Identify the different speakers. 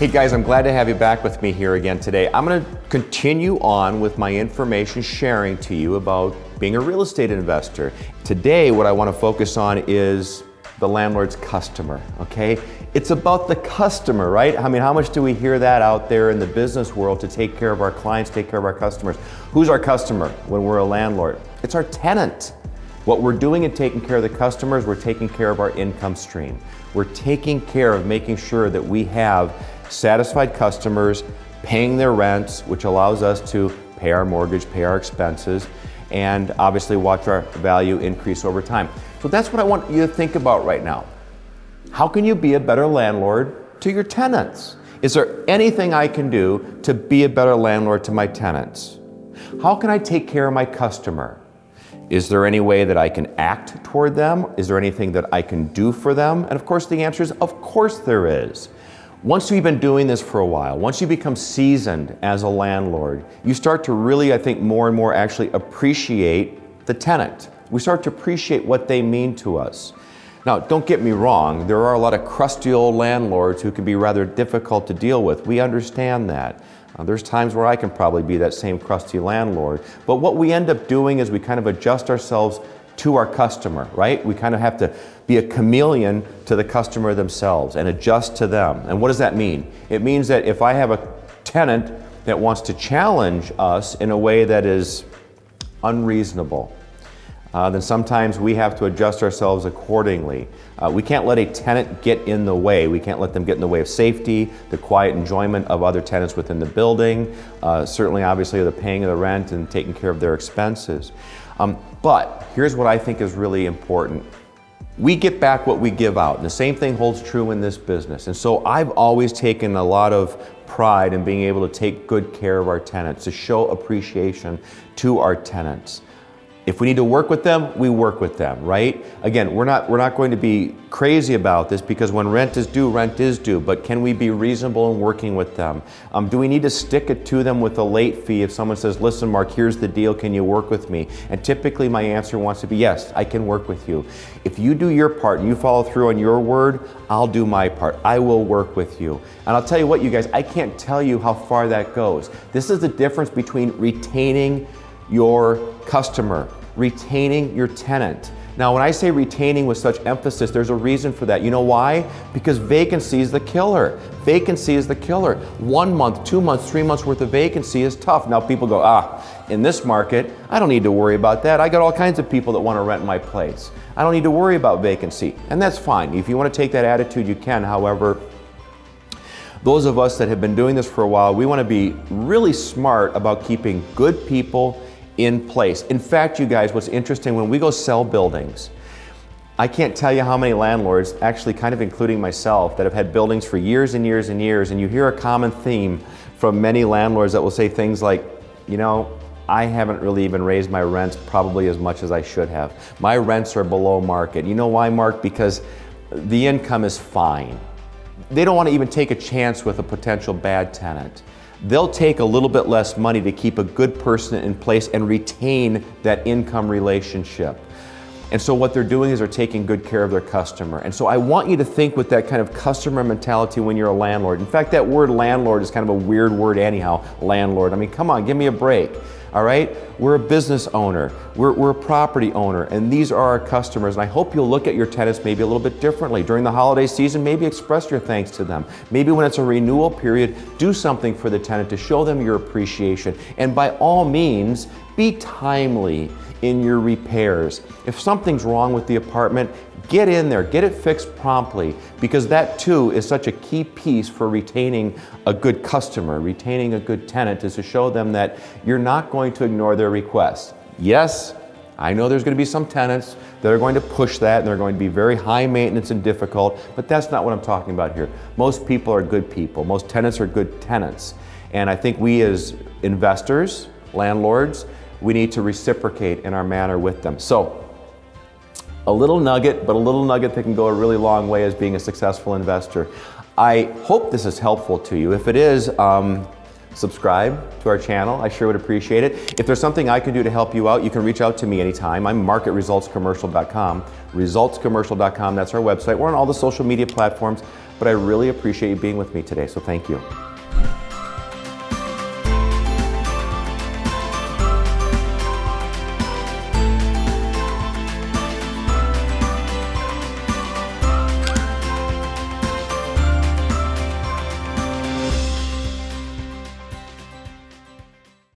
Speaker 1: Hey guys, I'm glad to have you back with me here again today. I'm going to continue on with my information sharing to you about being a real estate investor. Today, what I want to focus on is the landlord's customer, okay? It's about the customer, right? I mean, how much do we hear that out there in the business world to take care of our clients, take care of our customers? Who's our customer when we're a landlord? It's our tenant. What we're doing in taking care of the customers, we're taking care of our income stream. We're taking care of making sure that we have satisfied customers paying their rents, which allows us to pay our mortgage, pay our expenses, and obviously watch our value increase over time. So that's what I want you to think about right now. How can you be a better landlord to your tenants? Is there anything I can do to be a better landlord to my tenants? How can I take care of my customer? Is there any way that I can act toward them? Is there anything that I can do for them? And of course the answer is, of course there is. Once you've been doing this for a while, once you become seasoned as a landlord, you start to really, I think, more and more actually appreciate the tenant. We start to appreciate what they mean to us. Now, don't get me wrong, there are a lot of crusty old landlords who can be rather difficult to deal with. We understand that. There's times where I can probably be that same crusty landlord. But what we end up doing is we kind of adjust ourselves to our customer, right? We kind of have to be a chameleon to the customer themselves and adjust to them. And what does that mean? It means that if I have a tenant that wants to challenge us in a way that is unreasonable, then sometimes we have to adjust ourselves accordingly. We can't let a tenant get in the way. We can't let them get in the way of safety, the quiet enjoyment of other tenants within the building, certainly obviously the paying of the rent and taking care of their expenses. But here's what I think is really important. We get back what we give out, and the same thing holds true in this business. And so I've always taken a lot of pride in being able to take good care of our tenants, to show appreciation to our tenants. If we need to work with them, we work with them, right? Again, we're not going to be crazy about this because when rent is due, but can we be reasonable in working with them? Do we need to stick it to them with a late fee if someone says, listen, Mark, here's the deal, can you work with me? And typically my answer wants to be, yes, I can work with you. If you do your part and you follow through on your word, I'll do my part. I will work with you. And I'll tell you what, you guys, I can't tell you how far that goes. This is the difference between retaining your customer, retaining your tenant. Now, when I say retaining with such emphasis, there's a reason for that. You know why? Because vacancy is the killer. Vacancy is the killer. 1 month, 2 months, 3 months worth of vacancy is tough. Now people go, in this market, I don't need to worry about that. I got all kinds of people that want to rent my place. I don't need to worry about vacancy. And that's fine. If you want to take that attitude, you can. However, those of us that have been doing this for a while, we want to be really smart about keeping good people in place. In fact, you guys, what's interesting, when we go sell buildings, I can't tell you how many landlords, actually kind of including myself, that have had buildings for years and years and years, and you hear a common theme from many landlords that will say things like, you know, I haven't really even raised my rents probably as much as I should have. My rents are below market. You know why, Mark? Because the income is fine. They don't want to even take a chance with a potential bad tenant. They'll take a little bit less money to keep a good person in place and retain that income relationship. And so what they're doing is they're taking good care of their customer. And so I want you to think with that kind of customer mentality when you're a landlord. In fact, that word landlord is kind of a weird word anyhow, landlord. I mean, come on, give me a break. All right? We're a business owner. We're a property owner, and these are our customers. And I hope you'll look at your tenants maybe a little bit differently. During the holiday season, maybe express your thanks to them. Maybe when it's a renewal period, do something for the tenant to show them your appreciation. And by all means, be timely in your repairs. If something's wrong with the apartment, get in there, get it fixed promptly, because that too is such a key piece for retaining a good customer, retaining a good tenant, is to show them that you're not going to ignore their requests. Yes, I know there's going to be some tenants that are going to push that and they're going to be very high maintenance and difficult, but that's not what I'm talking about here. Most people are good people. Most tenants are good tenants. And I think we as investors, landlords, we need to reciprocate in our manner with them. So, a little nugget, but a little nugget that can go a really long way as being a successful investor. I hope this is helpful to you. If it is, subscribe to our channel. I sure would appreciate it. If there's something I can do to help you out, you can reach out to me anytime. I'm mark@resultscommercial.com. Resultscommercial.com, that's our website. We're on all the social media platforms, but I really appreciate you being with me today, so thank you.